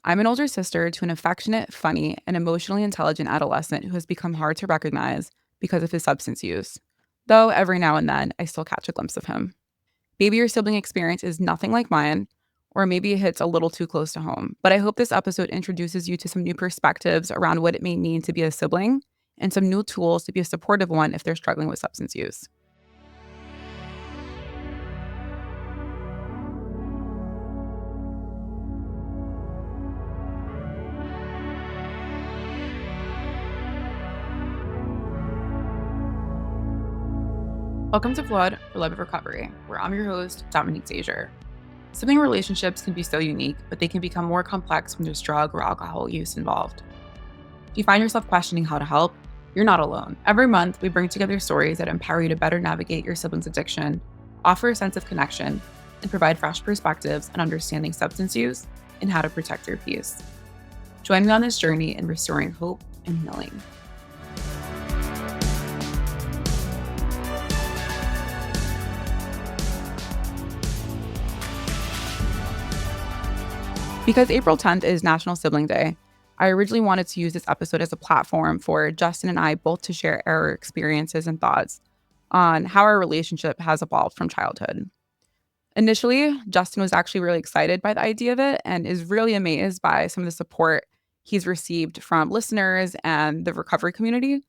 I'm an older sister to an affectionate, funny, and emotionally intelligent adolescent who has become hard to recognize because of his substance use. Though every now and then, I still catch a glimpse of him. Maybe your sibling experience is nothing like mine, or maybe it hits a little too close to home. But I hope this episode introduces you to some new perspectives around what it may mean to be a sibling and some new tools to be a supportive one if they're struggling with substance use. Welcome to Flood for Love of Recovery, where I'm your host, Dominique Zager. Sibling relationships can be so unique, but they can become more complex when there's drug or alcohol use involved. If you find yourself questioning how to help, you're not alone. Every month, we bring together stories that empower you to better navigate your sibling's addiction, offer a sense of connection, and provide fresh perspectives on understanding substance use and how to protect your peace. Join me on this journey in restoring hope and healing. Because April 10th is National Sibling Day, I originally wanted to use this episode as a platform for Justin and I both to share our experiences and thoughts on how our relationship has evolved from childhood. Initially, Justin was actually really excited by the idea of it and is really amazed by some of the support he's received from listeners and the recovery community,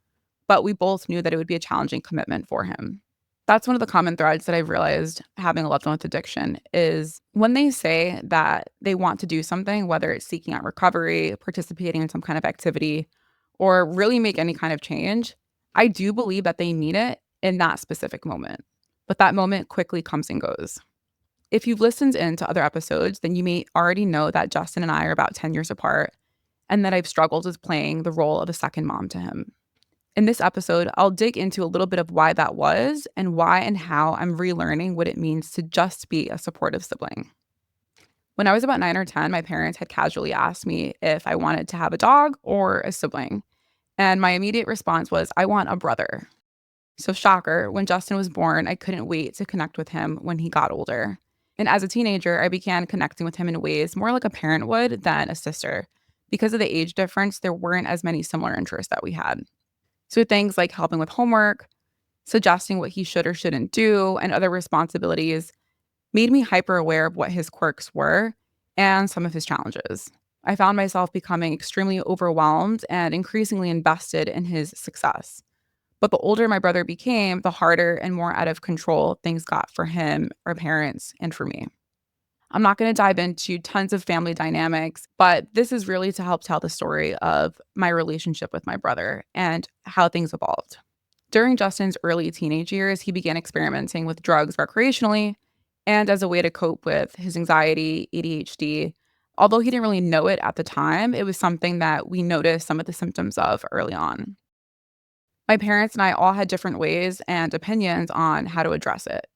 but we both knew that it would be a challenging commitment for him. That's one of the common threads that I've realized having a loved one with addiction is when they say that they want to do something, whether it's seeking out recovery, participating in some kind of activity, or really make any kind of change, I do believe that they need it in that specific moment. But that moment quickly comes and goes. If you've listened in to other episodes, then you may already know that Justin and I are about 10 years apart and that I've struggled with playing the role of a second mom to him. In this episode, I'll dig into a little bit of why that was and why and how I'm relearning what it means to just be a supportive sibling. When I was about 9 or 10, my parents had casually asked me if I wanted to have a dog or a sibling. And my immediate response was, I want a brother. So, shocker, when Justin was born, I couldn't wait to connect with him when he got older. And as a teenager, I began connecting with him in ways more like a parent would than a sister. Because of the age difference, there weren't as many similar interests that we had. So things like helping with homework, suggesting what he should or shouldn't do, and other responsibilities made me hyper aware of what his quirks were and some of his challenges. I found myself becoming extremely overwhelmed and increasingly invested in his success. But the older my brother became, the harder and more out of control things got for him, our parents, and for me. I'm not going to dive into tons of family dynamics, but this is really to help tell the story of my relationship with my brother and how things evolved. During Justin's early teenage years, he began experimenting with drugs recreationally and as a way to cope with his anxiety, ADHD. Although he didn't really know it at the time, it was something that we noticed some of the symptoms of early on. My parents and I all had different ways and opinions on how to address it.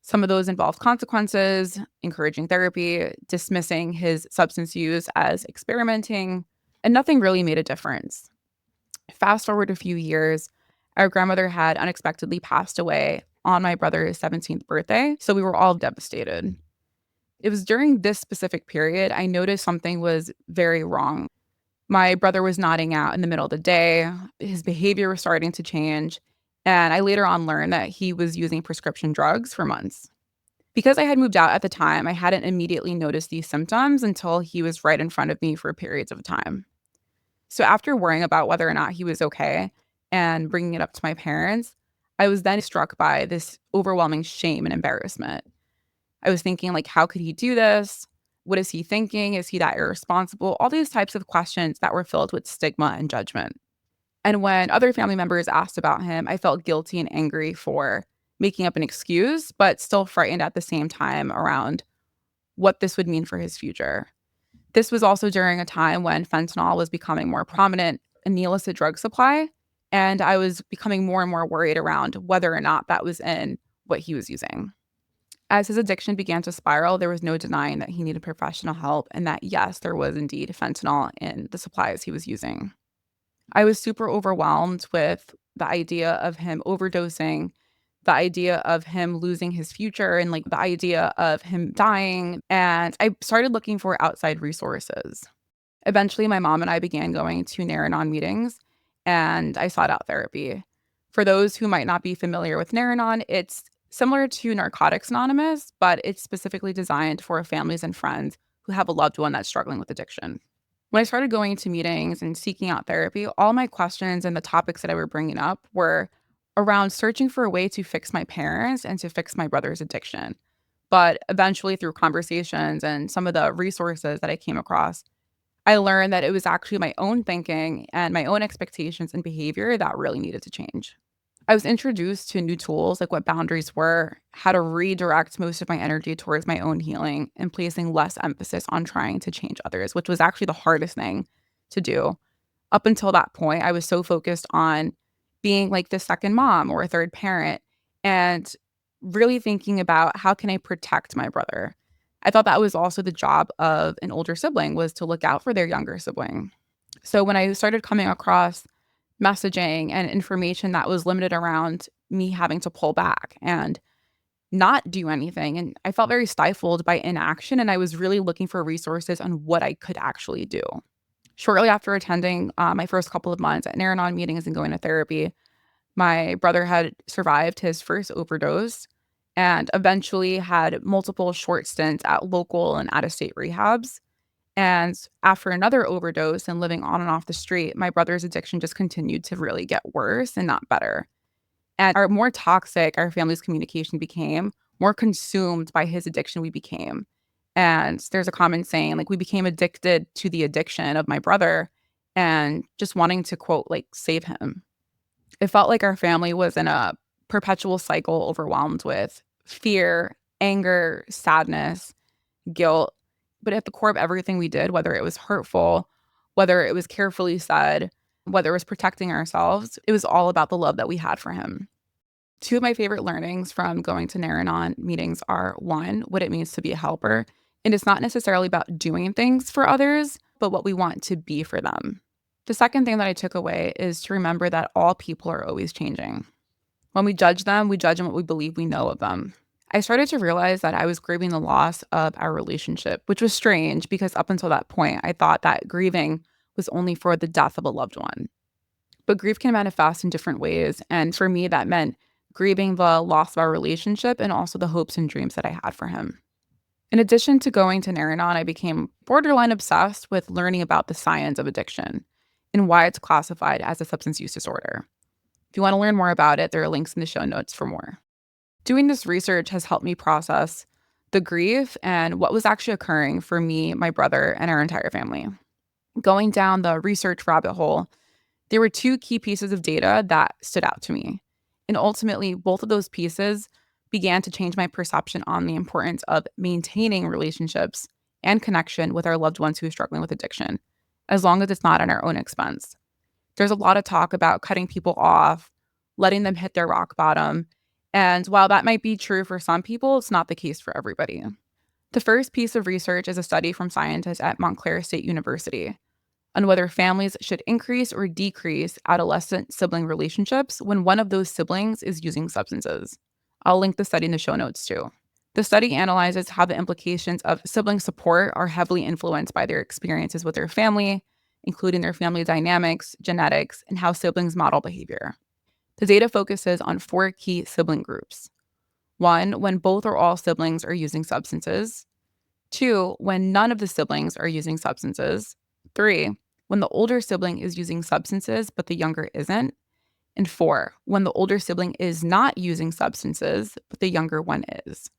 Some of those involved consequences, encouraging therapy, dismissing his substance use as experimenting, and nothing really made a difference. Fast forward a few years, our grandmother had unexpectedly passed away on my brother's 17th birthday, so we were all devastated. It was during this specific period I noticed something was very wrong. My brother was nodding out in the middle of the day, his behavior was starting to change, and I later on learned that he was using prescription drugs for months. Because I had moved out at the time, I hadn't immediately noticed these symptoms until he was right in front of me for periods of time. So after worrying about whether or not he was okay and bringing it up to my parents, I was then struck by this overwhelming shame and embarrassment. I was thinking, like, how could he do this? What is he thinking? Is he that irresponsible? All these types of questions that were filled with stigma and judgment. And when other family members asked about him, I felt guilty and angry for making up an excuse, but still frightened at the same time around what this would mean for his future. This was also during a time when fentanyl was becoming more prominent in the illicit drug supply, and I was becoming more and more worried around whether or not that was in what he was using. As his addiction began to spiral, there was no denying that he needed professional help and that, yes, there was indeed fentanyl in the supplies he was using. I was super overwhelmed with the idea of him overdosing, the idea of him losing his future and like the idea of him dying. And I started looking for outside resources. Eventually, my mom and I began going to Naranon meetings and I sought out therapy. For those who might not be familiar with Naranon, it's similar to Narcotics Anonymous, but it's specifically designed for families and friends who have a loved one that's struggling with addiction. When I started going to meetings and seeking out therapy, all my questions and the topics that I were bringing up were around searching for a way to fix my parents and to fix my brother's addiction. But eventually, through conversations and some of the resources that I came across, I learned that it was actually my own thinking and my own expectations and behavior that really needed to change. I was introduced to new tools like what boundaries were, how to redirect most of my energy towards my own healing, and placing less emphasis on trying to change others, which was actually the hardest thing to do. Up until that point, I was so focused on being like the second mom or a third parent and really thinking about how can I protect my brother. I thought that was also the job of an older sibling was to look out for their younger sibling. So when I started coming across messaging and information that was limited around me having to pull back and not do anything, and I felt very stifled by inaction, and I was really looking for resources on what I could actually do. Shortly after attending my first couple of months at Naranon meetings and going to therapy, my brother had survived his first overdose and eventually had multiple short stints at local and out of state rehabs. And after another overdose and living on and off the street, my brother's addiction just continued to really get worse and not better. And our more toxic our family's communication became, more consumed by his addiction we became. And there's a common saying, like, we became addicted to the addiction of my brother and just wanting to, quote, like, save him. It felt like our family was in a perpetual cycle overwhelmed with fear, anger, sadness, guilt. But at the core of everything we did, whether it was hurtful, whether it was carefully said, whether it was protecting ourselves, it was all about the love that we had for him. Two of my favorite learnings from going to Naranon meetings are one, what it means to be a helper. And it's not necessarily about doing things for others, but what we want to be for them. The second thing that I took away is to remember that all people are always changing. When we judge them, we judge on what we believe we know of them. I started to realize that I was grieving the loss of our relationship, which was strange because up until that point, I thought that grieving was only for the death of a loved one. But grief can manifest in different ways. And for me, that meant grieving the loss of our relationship and also the hopes and dreams that I had for him. In addition to going to Naranon, I became borderline obsessed with learning about the science of addiction and why it's classified as a substance use disorder. If you want to learn more about it, there are links in the show notes for more. Doing this research has helped me process the grief and what was actually occurring for me, my brother, and our entire family. Going down the research rabbit hole, there were two key pieces of data that stood out to me. And ultimately, both of those pieces began to change my perception on the importance of maintaining relationships and connection with our loved ones who are struggling with addiction, as long as it's not at our own expense. There's a lot of talk about cutting people off, letting them hit their rock bottom. And while that might be true for some people, it's not the case for everybody. The first piece of research is a study from scientists at Montclair State University on whether families should increase or decrease adolescent sibling relationships when one of those siblings is using substances. I'll link the study in the show notes too. The study analyzes how the implications of sibling support are heavily influenced by their experiences with their family, including their family dynamics, genetics, and how siblings model behavior. The data focuses on four key sibling groups. One, when both or all siblings are using substances. Two, when none of the siblings are using substances. Three, when the older sibling is using substances but the younger isn't. And four, when the older sibling is not using substances but the younger one is.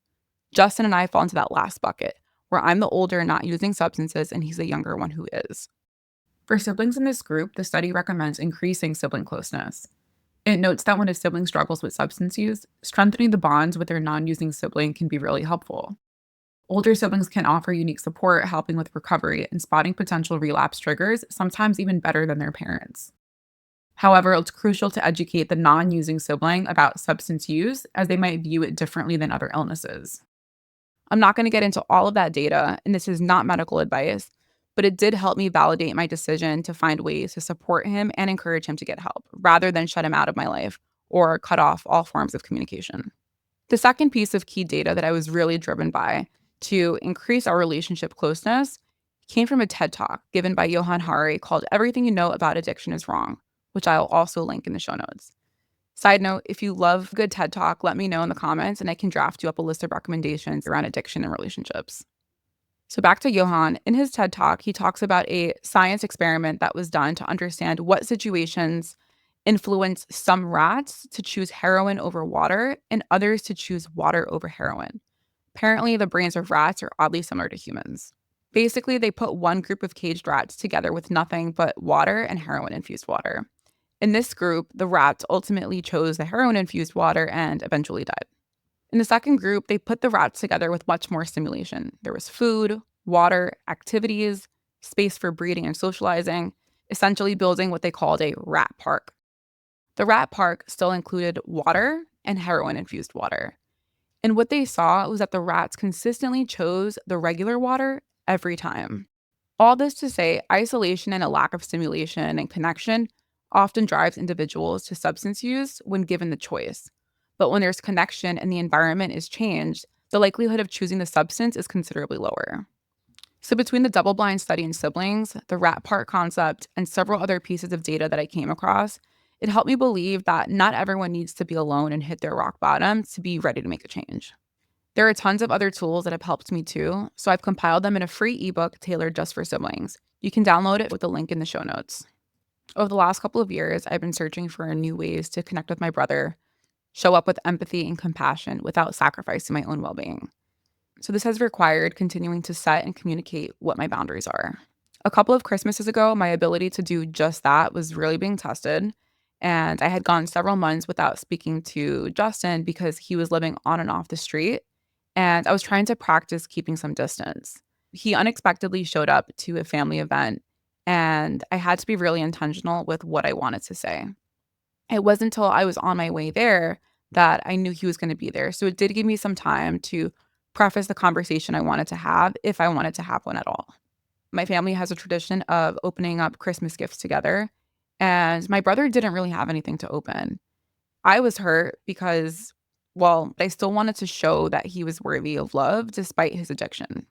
Justin and I fall into that last bucket, where I'm the older not using substances and he's the younger one who is. For siblings in this group, the study recommends increasing sibling closeness. It notes that when a sibling struggles with substance use, strengthening the bonds with their non-using sibling can be really helpful. Older siblings can offer unique support, helping with recovery and spotting potential relapse triggers, sometimes even better than their parents. However, it's crucial to educate the non-using sibling about substance use, as they might view it differently than other illnesses. I'm not going to get into all of that data, and this is not medical advice, but it did help me validate my decision to find ways to support him and encourage him to get help, rather than shut him out of my life or cut off all forms of communication. The second piece of key data that I was really driven by to increase our relationship closeness came from a TED Talk given by Johann Hari called Everything You Know About Addiction is Wrong, which I'll also link in the show notes. Side note, if you love good TED Talk, let me know in the comments and I can draft you up a list of recommendations around addiction and relationships. So back to Johann, in his TED Talk, he talks about a science experiment that was done to understand what situations influence some rats to choose heroin over water and others to choose water over heroin. Apparently, the brains of rats are oddly similar to humans. Basically, they put one group of caged rats together with nothing but water and heroin-infused water. In this group, the rats ultimately chose the heroin-infused water and eventually died. In the second group, they put the rats together with much more stimulation. There was food, water, activities, space for breeding and socializing, essentially building what they called a rat park. The rat park still included water and heroin-infused water. And what they saw was that the rats consistently chose the regular water every time. All this to say, isolation and a lack of stimulation and connection often drives individuals to substance use when given the choice. But when there's connection and the environment is changed, the likelihood of choosing the substance is considerably lower. So between the double-blind study in siblings, the rat park concept, and several other pieces of data that I came across, it helped me believe that not everyone needs to be alone and hit their rock bottom to be ready to make a change. There are tons of other tools that have helped me too, so I've compiled them in a free ebook tailored just for siblings. You can download it with the link in the show notes. Over the last couple of years, I've been searching for new ways to connect with my brother, show up with empathy and compassion without sacrificing my own well-being. So this has required continuing to set and communicate what my boundaries are. A couple of Christmases ago, my ability to do just that was really being tested. And I had gone several months without speaking to Justin because he was living on and off the street. And I was trying to practice keeping some distance. He unexpectedly showed up to a family event, and I had to be really intentional with what I wanted to say. It wasn't until I was on my way there that I knew he was going to be there. So it did give me some time to preface the conversation I wanted to have, if I wanted to have one at all. My family has a tradition of opening up Christmas gifts together, and my brother didn't really have anything to open. I was hurt because, well, I still wanted to show that he was worthy of love despite his addiction.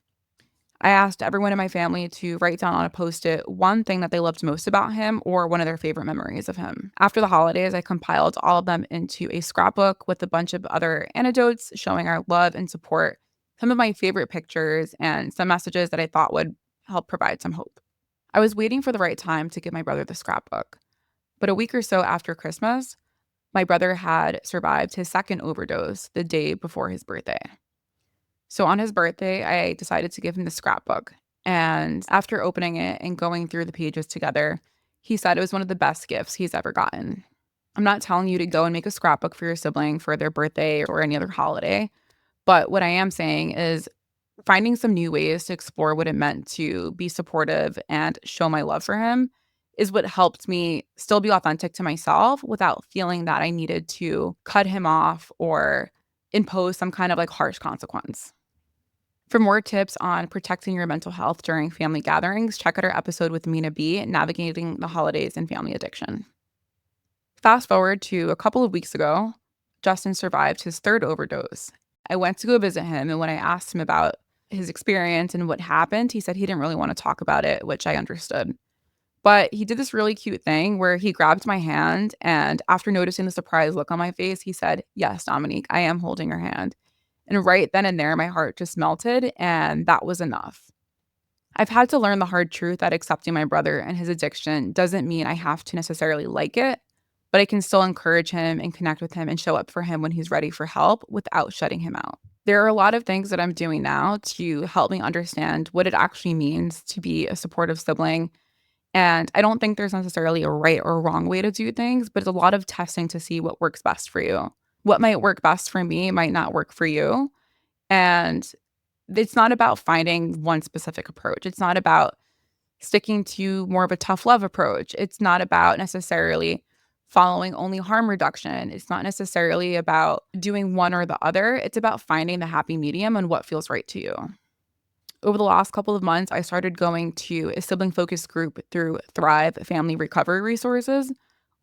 I asked everyone in my family to write down on a Post-it one thing that they loved most about him or one of their favorite memories of him. After the holidays, I compiled all of them into a scrapbook with a bunch of other anecdotes showing our love and support, some of my favorite pictures, and some messages that I thought would help provide some hope. I was waiting for the right time to give my brother the scrapbook. But a week or so after Christmas, my brother had survived his second overdose the day before his birthday. So on his birthday, I decided to give him the scrapbook. And after opening it and going through the pages together, he said it was one of the best gifts he's ever gotten. I'm not telling you to go and make a scrapbook for your sibling for their birthday or any other holiday, but what I am saying is finding some new ways to explore what it meant to be supportive and show my love for him is what helped me still be authentic to myself without feeling that I needed to cut him off or impose some kind of like harsh consequence. For more tips on protecting your mental health during family gatherings, check out our episode with Mina B, Navigating the Holidays and Family Addiction. Fast forward to a couple of weeks ago, Justin survived his third overdose. I went to go visit him, and when I asked him about his experience and what happened, he said he didn't really want to talk about it, which I understood. But he did this really cute thing where he grabbed my hand, and after noticing the surprised look on my face, he said, "Yes, Dominique, I am holding your hand." And right then and there, my heart just melted, and that was enough. I've had to learn the hard truth that accepting my brother and his addiction doesn't mean I have to necessarily like it, but I can still encourage him and connect with him and show up for him when he's ready for help without shutting him out. There are a lot of things that I'm doing now to help me understand what it actually means to be a supportive sibling. And I don't think there's necessarily a right or wrong way to do things, but it's a lot of testing to see what works best for you. What might work best for me might not work for you. And it's not about finding one specific approach. It's not about sticking to more of a tough love approach. It's not about necessarily following only harm reduction. It's not necessarily about doing one or the other. It's about finding the happy medium and what feels right to you. Over the last couple of months, I started going to a sibling focused group through Thrive Family Recovery Resources,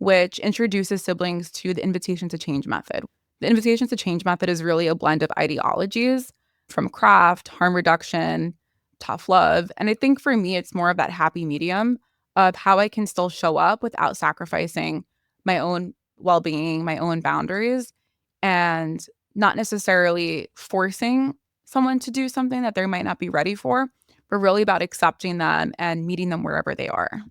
which introduces siblings to the invitation to change method. The invitation to change method is really a blend of ideologies from craft, harm reduction, tough love. And I think for me, it's more of that happy medium of how I can still show up without sacrificing my own well being, my own boundaries, and not necessarily forcing someone to do something that they might not be ready for, but really about accepting them and meeting them wherever they are.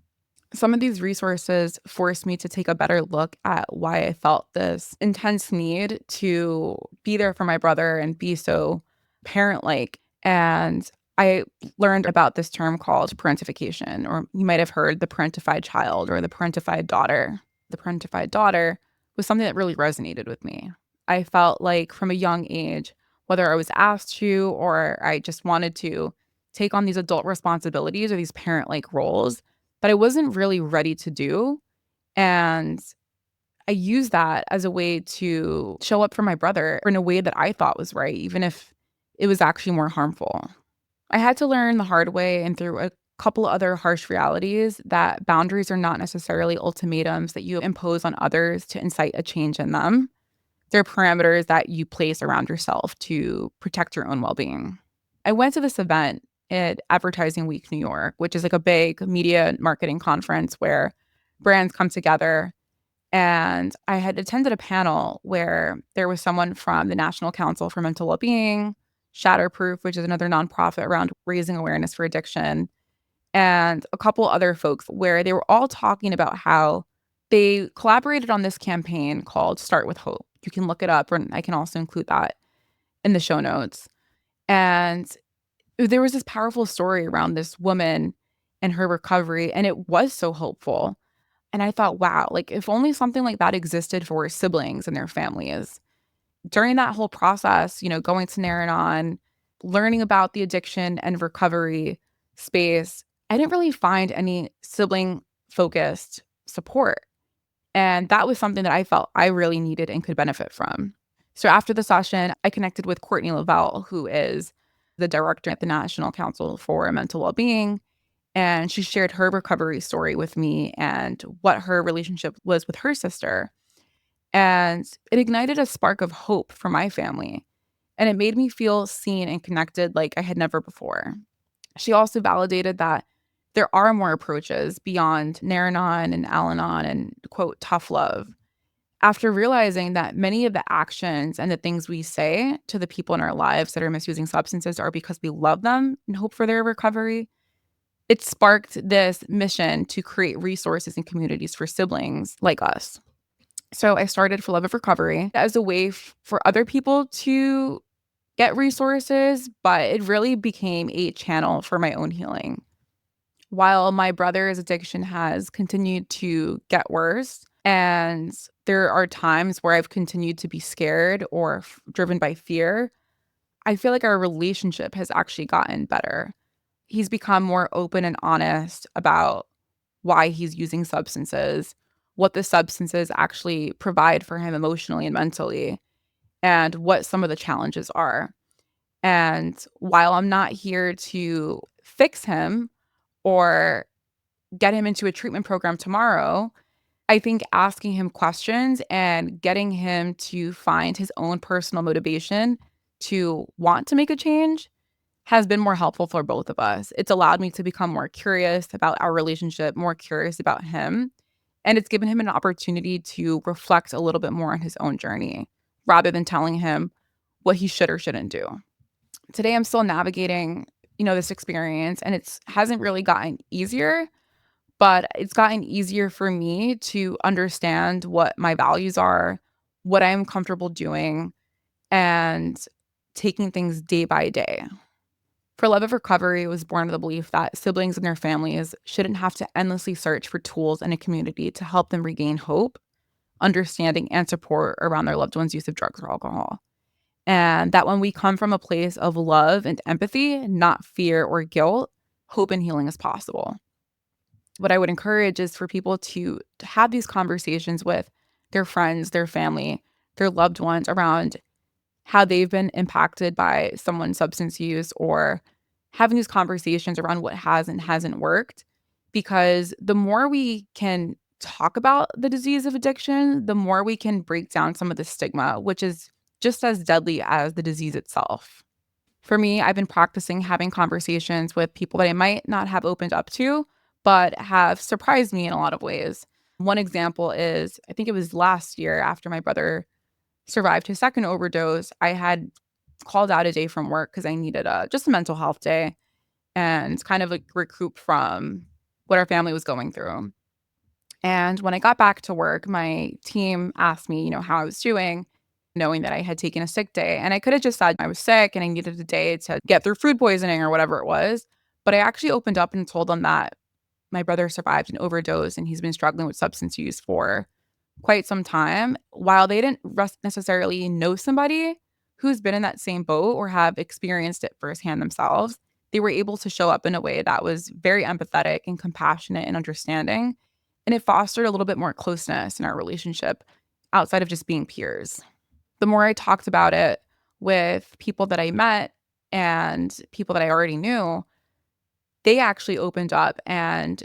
Some of these resources forced me to take a better look at why I felt this intense need to be there for my brother and be so parent like. And I learned about this term called parentification, or you might have heard the parentified child or the parentified daughter. The parentified daughter was something that really resonated with me. I felt like from a young age, whether I was asked to or I just wanted to take on these adult responsibilities or these parent like roles, that I wasn't really ready to do. And I used that as a way to show up for my brother in a way that I thought was right, even if it was actually more harmful. I had to learn the hard way and through a couple other harsh realities that boundaries are not necessarily ultimatums that you impose on others to incite a change in them. They're parameters that you place around yourself to protect your own well being. I went to this event at Advertising Week New York, which is like a big media marketing conference where brands come together. And I had attended a panel where there was someone from the National Council for Mental Wellbeing, Shatterproof, which is another nonprofit around raising awareness for addiction, and a couple other folks where they were all talking about how they collaborated on this campaign called Start with Hope. You can look it up, and I can also include that in the show notes. And there was this powerful story around this woman and her recovery, and it was so hopeful. And I thought, wow, like if only something like that existed for siblings and their families. During that whole process, going to Naranon, learning about the addiction and recovery space, I didn't really find any sibling focused support. And that was something that I felt I really needed and could benefit from. So after the session, I connected with Courtney Lavelle, who is the director at the National Council for Mental Wellbeing. And she shared her recovery story with me and what her relationship was with her sister. And it ignited a spark of hope for my family. And it made me feel seen and connected like I had never before. She also validated that there are more approaches beyond Naranon and Al-Anon and, quote, tough love. After realizing that many of the actions and the things we say to the people in our lives that are misusing substances are because we love them and hope for their recovery, it sparked this mission to create resources and communities for siblings like us. So I started For Love of Recovery as a way for other people to get resources, but it really became a channel for my own healing. While my brother's addiction has continued to get worse, and there are times where I've continued to be scared or driven by fear, I feel like our relationship has actually gotten better. He's become more open and honest about why he's using substances, what the substances actually provide for him emotionally and mentally, and what some of the challenges are. And while I'm not here to fix him or get him into a treatment program tomorrow, I think asking him questions and getting him to find his own personal motivation to want to make a change has been more helpful for both of us. It's allowed me to become more curious about our relationship, more curious about him, and it's given him an opportunity to reflect a little bit more on his own journey rather than telling him what he should or shouldn't do. Today I'm still navigating, this experience, and it hasn't really gotten easier, but it's gotten easier for me to understand what my values are, what I'm comfortable doing, and taking things day by day. For Love of Recovery was born of the belief that siblings and their families shouldn't have to endlessly search for tools in a community to help them regain hope, understanding, and support around their loved ones' use of drugs or alcohol. And that when we come from a place of love and empathy, not fear or guilt, hope and healing is possible. What I would encourage is for people to have these conversations with their friends, their family, their loved ones around how they've been impacted by someone's substance use, or having these conversations around what has and hasn't worked. Because the more we can talk about the disease of addiction, the more we can break down some of the stigma, which is just as deadly as the disease itself. For me, I've been practicing having conversations with people that I might not have opened up to, but have surprised me in a lot of ways. One example is I think it was last year after my brother survived his second overdose. I had called out a day from work because I needed just a mental health day and kind of like recoup from what our family was going through. And when I got back to work, my team asked me, how I was doing, knowing that I had taken a sick day. And I could have just said I was sick and I needed a day to get through food poisoning or whatever it was. But I actually opened up and told them that my brother survived an overdose and he's been struggling with substance use for quite some time. While they didn't necessarily know somebody who's been in that same boat or have experienced it firsthand themselves, they were able to show up in a way that was very empathetic and compassionate and understanding. And it fostered a little bit more closeness in our relationship outside of just being peers. The more I talked about it with people that I met and people that I already knew, they actually opened up and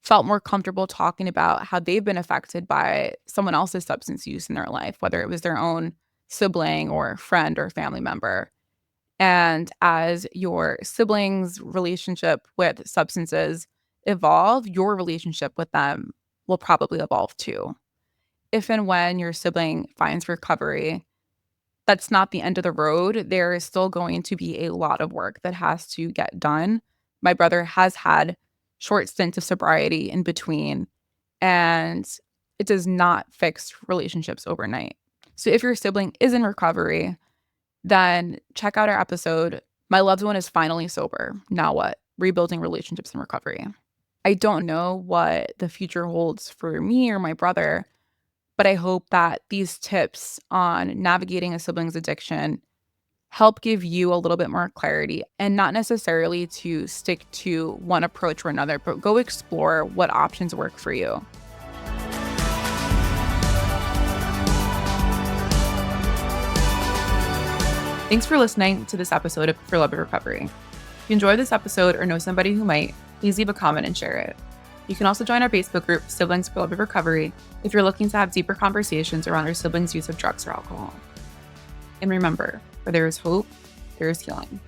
felt more comfortable talking about how they've been affected by someone else's substance use in their life, whether it was their own sibling or friend or family member. And as your siblings' relationship with substances evolve, your relationship with them will probably evolve too. If and when your sibling finds recovery, that's not the end of the road. There is still going to be a lot of work that has to get done. My brother has had short stints of sobriety in between, and it does not fix relationships overnight. So if your sibling is in recovery, then check out our episode. My loved one is finally sober. Now what? Rebuilding relationships in recovery. I don't know what the future holds for me or my brother, but I hope that these tips on navigating a sibling's addiction help give you a little bit more clarity and not necessarily to stick to one approach or another, but go explore what options work for you. Thanks for listening to this episode of For Love of Recovery. If you enjoyed this episode or know somebody who might, please leave a comment and share it. You can also join our Facebook group, Siblings for Love of Recovery, if you're looking to have deeper conversations around your siblings' use of drugs or alcohol. And remember, where there is hope, there is healing.